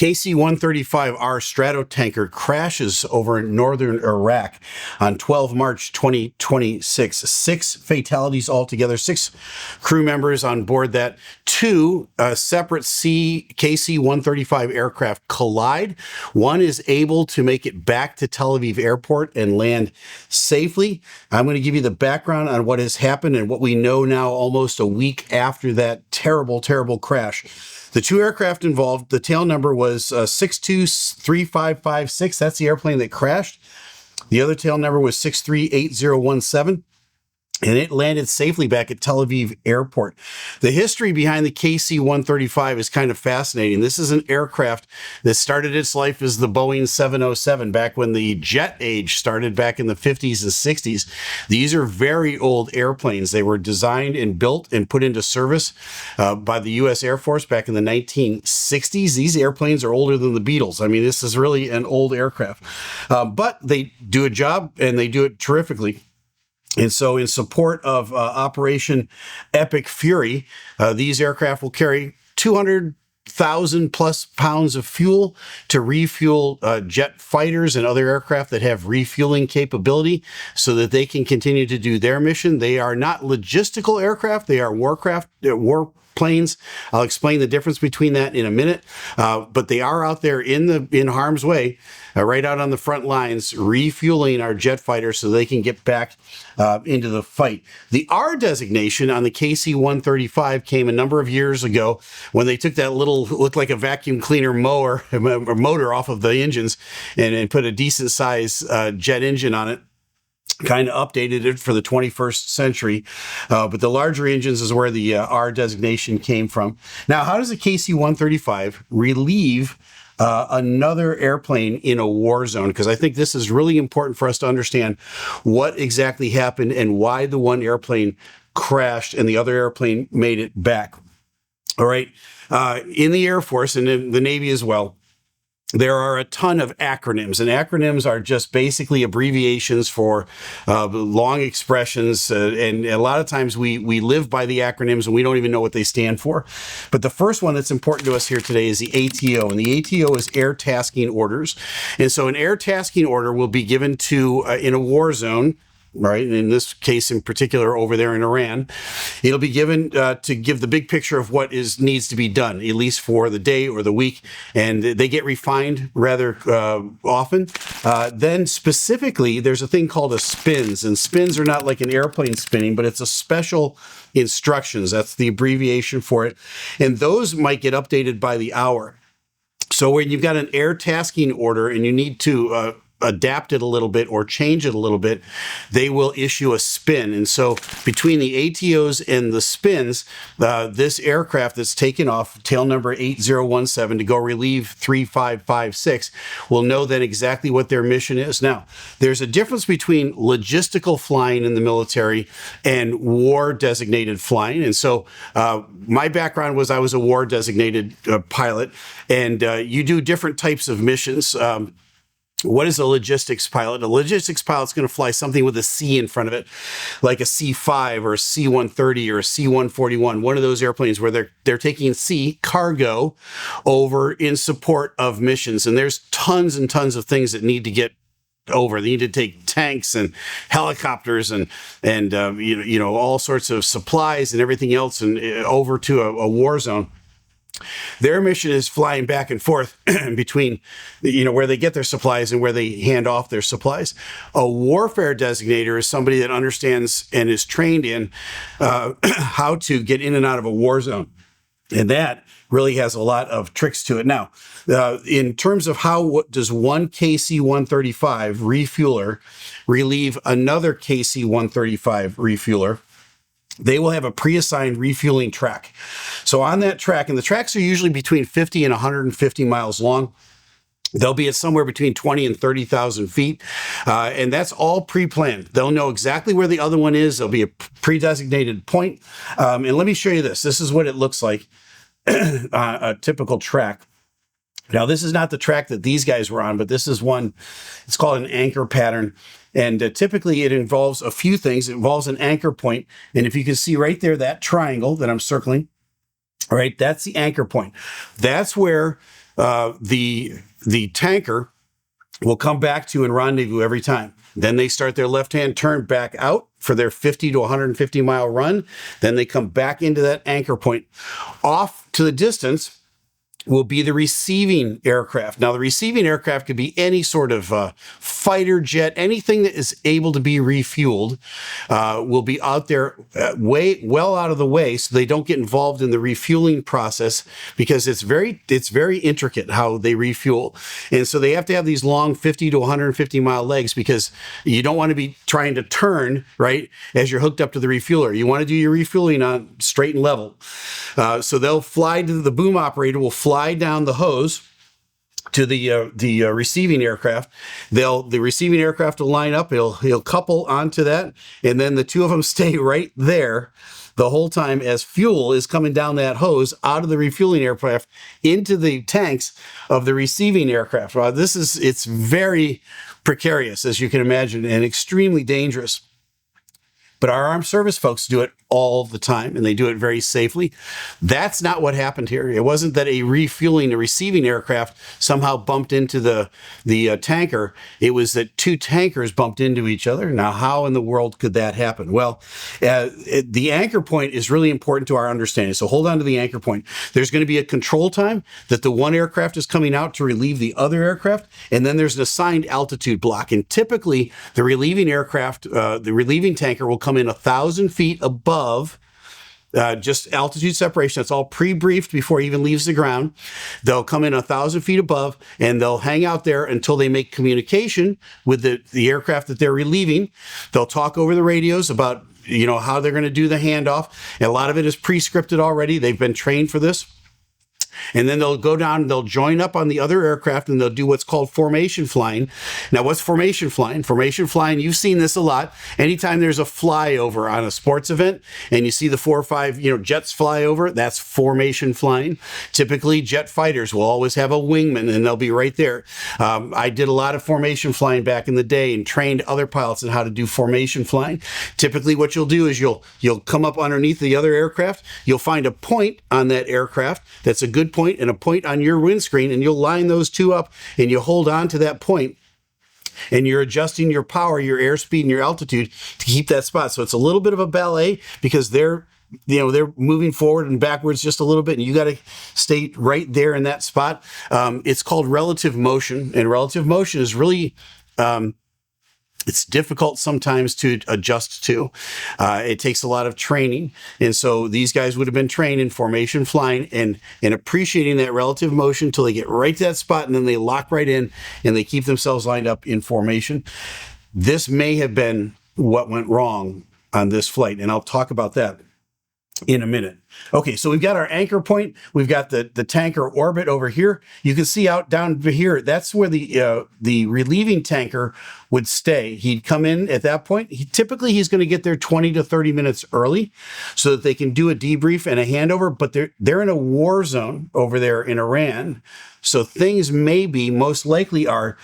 KC-135R Stratotanker crashes over northern Iraq on 12 March 2026. 6 fatalities altogether, 6 crew members on board that. 2 separate KC-135 aircraft collide. One is able to make it back to Tel Aviv airport and land safely. I'm going to give you the background on what has happened and what we know now almost a week after that terrible, terrible crash. The 2 aircraft involved, the tail number was 623556. That's the airplane that crashed. The other tail number was 638017. And it landed safely back at Tel Aviv airport. The history behind the KC-135 is kind of fascinating. This is an aircraft that started its life as the Boeing 707 back when the jet age started back in the 50s and 60s. These are very old airplanes. They were designed and built and put into service by the U.S. Air Force back in the 1960s. These airplanes are older than the Beatles. I mean, this is really an old aircraft. But they do a job, and they do it terrifically. And so in support of Operation Epic Fury, these aircraft will carry 200,000 plus pounds of fuel to refuel jet fighters and other aircraft that have refueling capability so that they can continue to do their mission. They are not logistical aircraft. They are warplanes. I'll explain the difference between that in a minute. But they are out there in harm's way, right out on the front lines, refueling our jet fighters so they can get back into the fight. The R designation on the KC-135 came a number of years ago when they took that little, looked like a vacuum cleaner motor off of the engines and put a decent size jet engine on it. Kind of updated it for the 21st century. But the larger engines is where the R designation came from. Now, how does the KC-135 relieve another airplane in a war zone? Because I think this is really important for us to understand what exactly happened and why the one airplane crashed and the other airplane made it back. All right. In the Air Force and in the Navy as well, there are a ton of acronyms, and acronyms are just basically abbreviations for long expressions. And a lot of times we live by the acronyms and we don't even know what they stand for. But the first one that's important to us here today is the ATO, and the ATO is Air Tasking Orders. And so an air tasking order will be given to in a war zone, right? In this case in particular over there in Iran, it'll be given to give the big picture of what needs to be done, at least for the day or the week. And they get refined rather often. Then specifically, there's a thing called a spins, and spins are not like an airplane spinning, but it's a special instructions. That's the abbreviation for it. And those might get updated by the hour. So when you've got an air tasking order and you need to adapt it a little bit or change it a little bit, they will issue a spin. And so between the ATOs and the spins, this aircraft that's taken off, tail number 8017, to go relieve 3556, will know then exactly what their mission is. Now, there's a difference between logistical flying in the military and war designated flying. And so my background was I was a war designated pilot, and you do different types of missions. What is a logistics pilot? A logistics pilot's going to fly something with a C in front of it, like a C-5 or a C-130 or a C-141, one of those airplanes where they're taking cargo over in support of missions. And there's tons and tons of things that need to get over. They need to take tanks and helicopters and all sorts of supplies and everything else and over to a war zone. Their mission is flying back and forth between, where they get their supplies and where they hand off their supplies. A warfare designator is somebody that understands and is trained in how to get in and out of a war zone. And that really has a lot of tricks to it. Now, in terms of what does one KC-135 refueler relieve another KC-135 refueler, they will have a pre-assigned refueling track. So on that track, and the tracks are usually between 50 and 150 miles long, they'll be at somewhere between 20 and 30,000 feet. And that's all pre-planned. They'll know exactly where the other one is. There'll be a pre-designated point. And let me show you this. This is what it looks like, a typical track. Now, this is not the track that these guys were on, but this is one, it's called an anchor pattern. And typically it involves a few things. It involves an anchor point. And if you can see right there, that triangle that I'm circling, all right, that's the anchor point. That's where the tanker will come back to and rendezvous every time. Then they start their left-hand turn back out for their 50 to 150 mile run. Then they come back into that anchor point. Off to the distance will be the receiving aircraft. Now, the receiving aircraft could be any sort of fighter jet, anything that is able to be refueled will be out there well out of the way, so they don't get involved in the refueling process, because it's very intricate how they refuel. And so they have to have these long 50 to 150 mile legs, because you don't want to be trying to turn, right, as you're hooked up to the refueler. You want to do your refueling on straight and level. So they'll fly to the boom operator, will fly down the hose to the receiving aircraft. The receiving aircraft will line up. He'll couple onto that, and then the two of them stay right there the whole time as fuel is coming down that hose out of the refueling aircraft into the tanks of the receiving aircraft. Well, it's very precarious, as you can imagine, and extremely dangerous. But our armed service folks do it all the time, and they do it very safely. That's not what happened here. It wasn't that a receiving aircraft somehow bumped into the tanker. It was that two tankers bumped into each other. Now, how in the world could that happen? Well, the anchor point is really important to our understanding. So hold on to the anchor point. There's going to be a control time that the one aircraft is coming out to relieve the other aircraft, and then there's an assigned altitude block. And typically, the relieving tanker will come in 1,000 feet above just altitude separation. That's all pre-briefed before he even leaves the ground. They'll come in 1,000 feet above, and they'll hang out there until they make communication with the aircraft that they're relieving. They'll talk over the radios about how they're going to do the handoff. And a lot of it is pre-scripted already. They've been trained for this. And then they'll go down and they'll join up on the other aircraft, and they'll do what's called formation flying. Now, what's formation flying? Formation flying, you've seen this a lot. Anytime there's a flyover on a sports event and you see the 4 or 5 jets fly over, that's formation flying. Typically, jet fighters will always have a wingman, and they'll be right there. I did a lot of formation flying back in the day and trained other pilots on how to do formation flying. Typically, what you'll do is you'll come up underneath the other aircraft. You'll find a point on that aircraft that's a good point, and a point on your windscreen, and you'll line those two up, and you hold on to that point, and you're adjusting your power, your airspeed, and your altitude to keep that spot. So it's a little bit of a ballet, because they're moving forward and backwards just a little bit, and you got to stay right there in that spot. It's called relative motion, and relative motion is really it's difficult sometimes to adjust to. It takes a lot of training. And so these guys would have been trained in formation flying and appreciating that relative motion until they get right to that spot, and then they lock right in and they keep themselves lined up in formation. This may have been what went wrong on this flight, and I'll talk about that in a minute. Okay, so we've got our anchor point. We've got the tanker orbit over here. You can see out down here, that's where the relieving tanker would stay. He'd come in at that point. Typically, he's going to get there 20 to 30 minutes early so that they can do a debrief and a handover, but they're in a war zone over there in Iran. So things most likely are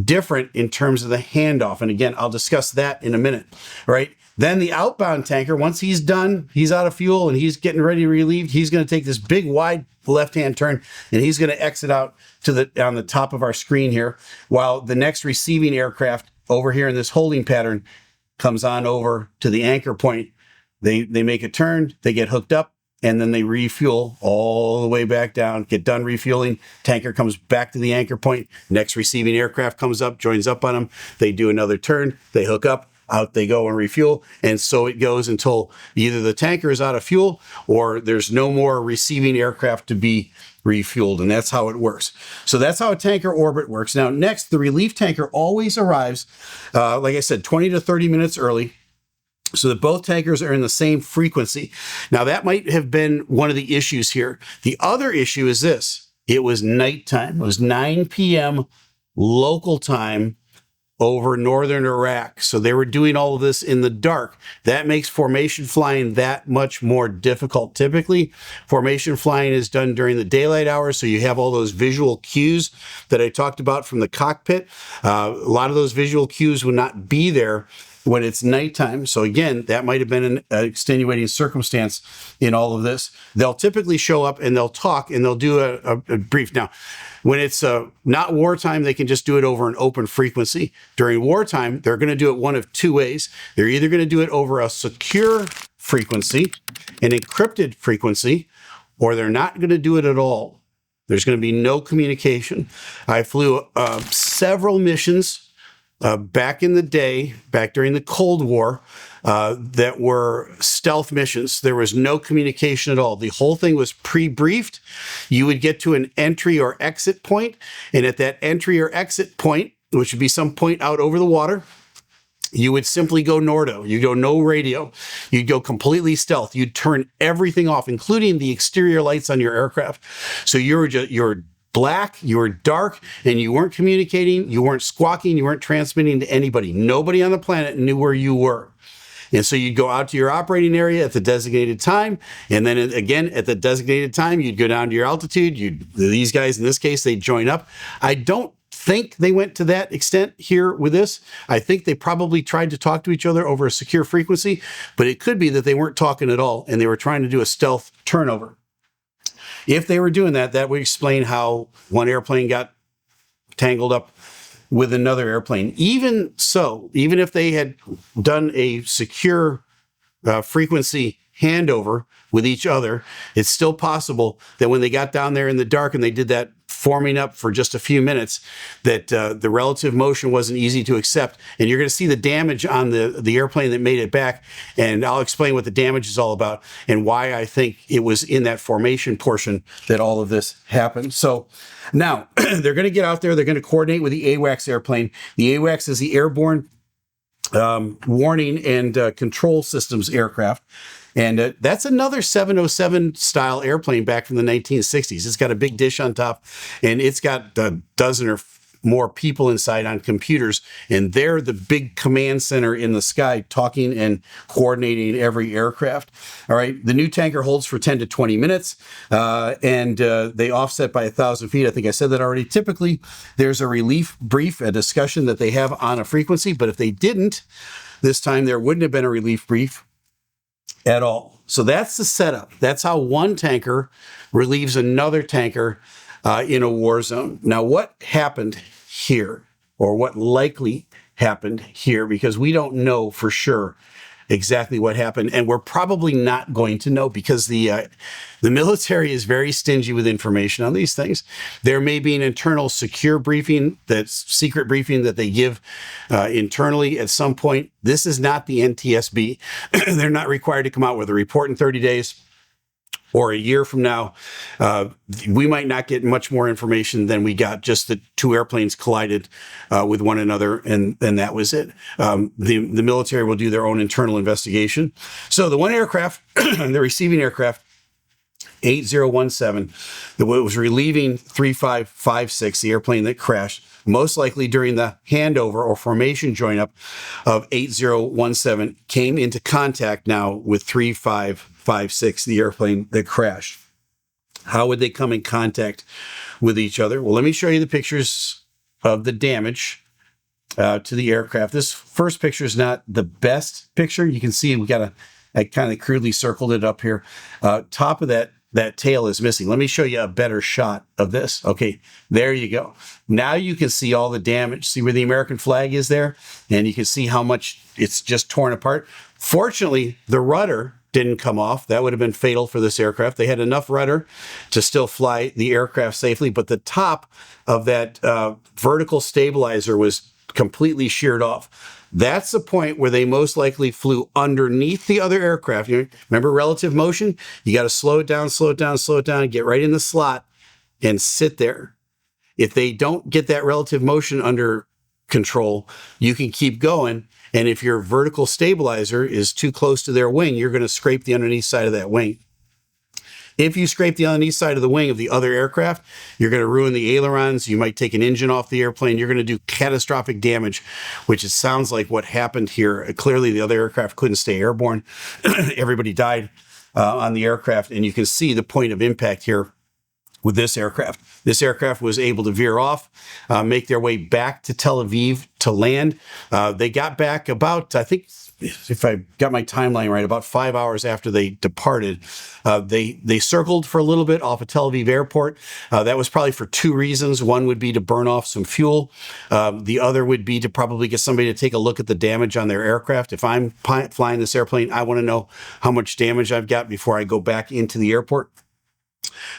different in terms of the handoff. And again, I'll discuss that in a minute, right? Then the outbound tanker, once he's done, he's out of fuel and he's getting ready to relieve, he's going to take this big wide left-hand turn, and he's going to exit out on the top of our screen here, while the next receiving aircraft over here in this holding pattern comes on over to the anchor point. They make a turn, they get hooked up, and then they refuel all the way back down, get done refueling. Tanker comes back to the anchor point. Next receiving aircraft comes up, joins up on them. They do another turn, they hook up, out they go and refuel. And so it goes until either the tanker is out of fuel or there's no more receiving aircraft to be refueled. And that's how it works. So that's how a tanker orbit works. Now, next, the relief tanker always arrives, like I said, 20 to 30 minutes early, so that both tankers are in the same frequency. Now, that might have been one of the issues here. The other issue is this. It was nighttime. It was 9 p.m. local time over northern Iraq. So they were doing all of this in the dark. That makes formation flying that much more difficult. Typically, formation flying is done during the daylight hours, so you have all those visual cues that I talked about from the cockpit. A lot of those visual cues would not be there when it's nighttime. So again, that might have been an extenuating circumstance in all of this. They'll typically show up and they'll talk and they'll do a brief. Now, when it's not wartime, they can just do it over an open frequency. During wartime, they're going to do it one of two ways. They're either going to do it over a secure frequency, an encrypted frequency, or they're not going to do it at all. There's going to be no communication. I flew several missions back in the day, back during the Cold War, that were stealth missions. There was no communication at all. The whole thing was pre-briefed. You would get to an entry or exit point, and at that entry or exit point, which would be some point out over the water, you would simply go Nordo. You go no radio. You'd go completely stealth. You'd turn everything off, including the exterior lights on your aircraft. So you're black, you were dark, and you weren't communicating, you weren't squawking, you weren't transmitting to anybody. Nobody on the planet knew where you were. And so you'd go out to your operating area at the designated time, and then again at the designated time, you'd go down to your altitude. These guys, in this case, they'd join up. I don't think they went to that extent here with this. I think they probably tried to talk to each other over a secure frequency, but it could be that they weren't talking at all, and they were trying to do a stealth turnover. If they were doing that, that would explain how one airplane got tangled up with another airplane. Even so, even if they had done a secure frequency handover with each other, it's still possible that when they got down there in the dark and they did that forming up for just a few minutes, that the relative motion wasn't easy to accept. And you're going to see the damage on the airplane that made it back. And I'll explain what the damage is all about and why I think it was in that formation portion that all of this happened. So now they're going to get out there. They're going to coordinate with the AWACS airplane. The AWACS is the Airborne Warning and Control Systems aircraft. And that's another 707 style airplane back from the 1960s. It's got a big dish on top, and it's got a dozen or more people inside on computers, and they're the big command center in the sky, talking and coordinating every aircraft. All right, the new tanker holds for 10 to 20 minutes, and they offset by 1,000 feet. I think I said that already. Typically, there's a relief brief, a discussion that they have on a frequency, but if they didn't, this time there wouldn't have been a relief brief at all. So that's the setup. That's how one tanker relieves another tanker in a war zone. Now, what happened here, or what likely happened here, because we don't know for sure exactly what happened, and we're probably not going to know because the military is very stingy with information on these things. There may be an internal secure briefing, that's secret briefing that they give internally at some point. This is not the NTSB. They're not required to come out with a report in 30 days. Or a year from now, we might not get much more information than we got just that two airplanes collided with one another, and that was it. The military will do their own internal investigation. So the one aircraft, the receiving aircraft, 8017, that was relieving 3556, the airplane that crashed, most likely during the handover or formation join-up of 8017, came into contact now with 3556, the airplane that crashed. How would they come in contact with each other? Well, let me show you the pictures of the damage to the aircraft. This first picture is not the best picture. You can see we got I kind of crudely circled it up here. Top of that tail is missing. Let me show you a better shot of this. Okay, there you go. Now you can see all the damage. See where the American flag is there? And you can see how much it's just torn apart. Fortunately, the rudder didn't come off. That would have been fatal for this aircraft. They had enough rudder to still fly the aircraft safely, but the top of that vertical stabilizer was completely sheared off. That's the point where they most likely flew underneath the other aircraft. You remember relative motion? You got to slow it down, slow it down, slow it down, get right in the slot and sit there. If they don't get that relative motion under control, you can keep going. And if your vertical stabilizer is too close to their wing, you're going to scrape the underneath side of that wing. If you scrape the underneath side of the wing of the other aircraft, you're going to ruin the ailerons. You might take an engine off the airplane. You're going to do catastrophic damage, which it sounds like what happened here. Clearly, the other aircraft couldn't stay airborne. Everybody died on the aircraft, and you can see the point of impact here with this aircraft. This aircraft was able to veer off, make their way back to Tel Aviv to land. They got back about, I think, if I got my timeline right, about 5 hours after they departed. They circled for a little bit off of Tel Aviv airport. That was probably for two reasons. One would be to burn off some fuel. The other would be to probably get somebody to take a look at the damage on their aircraft. If I'm flying this airplane, I want to know how much damage I've got before I go back into the airport.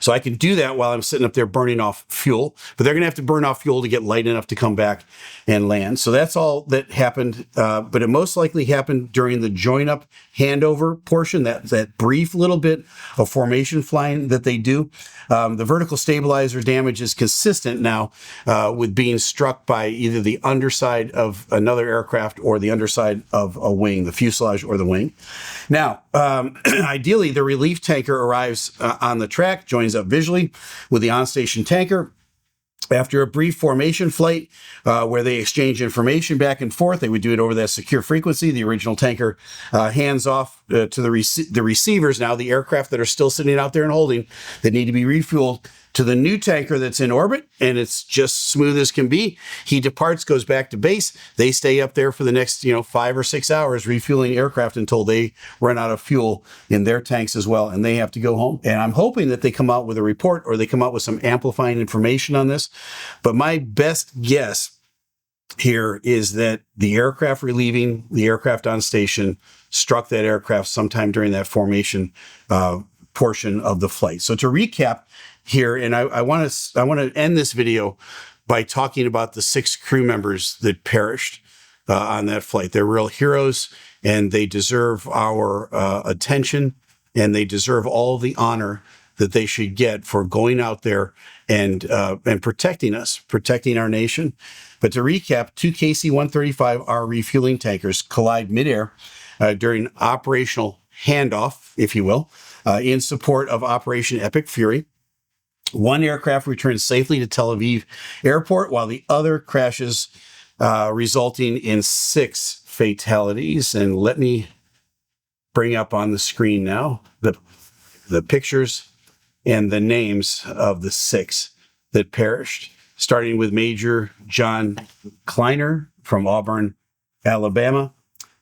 So I can do that while I'm sitting up there burning off fuel, but they're going to have to burn off fuel to get light enough to come back and land. So that's all that happened. But it most likely happened during the join up handover portion, that brief little bit of formation flying that they do. The vertical stabilizer damage is consistent now with being struck by either the underside of another aircraft or the underside of a wing, the fuselage or the wing. Now, ideally, the relief tanker arrives on the track, joins up visually with the on-station tanker. After a brief formation flight where they exchange information back and forth, they would do it over that secure frequency. The original tanker hands off to the receivers now, the aircraft that are still sitting out there and holding that need to be refueled, to the new tanker that's in orbit, and it's just smooth as can be. He departs, goes back to base. They stay up there for the next 5 or 6 hours refueling aircraft until they run out of fuel in their tanks as well, and they have to go home. And I'm hoping that they come out with a report or they come out with some amplifying information on this. But my best guess here is that the aircraft relieving the aircraft on station struck that aircraft sometime during that formation portion of the flight. So to recap here, and I want to end this video by talking about the 6 crew members that perished on that flight. They're real heroes, and they deserve our attention, and they deserve all the honor that they should get for going out there and protecting us, protecting our nation. But to recap, 2 KC-135R refueling tankers collide midair during operational handoff, if you will, in support of Operation Epic Fury. 1 aircraft returns safely to Tel Aviv airport, while the other crashes, resulting in 6 fatalities. And let me bring up on the screen now the pictures and the names of the 6 that perished, starting with Major John Kleiner from Auburn, Alabama.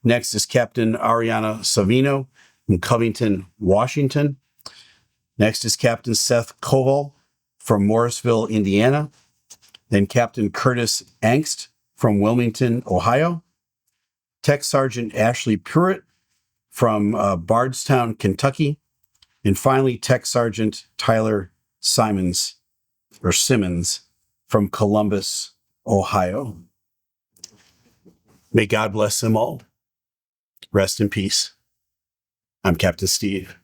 Next is Captain Ariana Savino from Covington, Washington. Next is Captain Seth Koval from Morrisville, Indiana. Then Captain Curtis Angst from Wilmington, Ohio. Tech Sergeant Ashley Pruitt from Bardstown, Kentucky. And finally, Tech Sergeant Tyler Simmons from Columbus, Ohio. May God bless them all. Rest in peace. I'm Captain Steeve.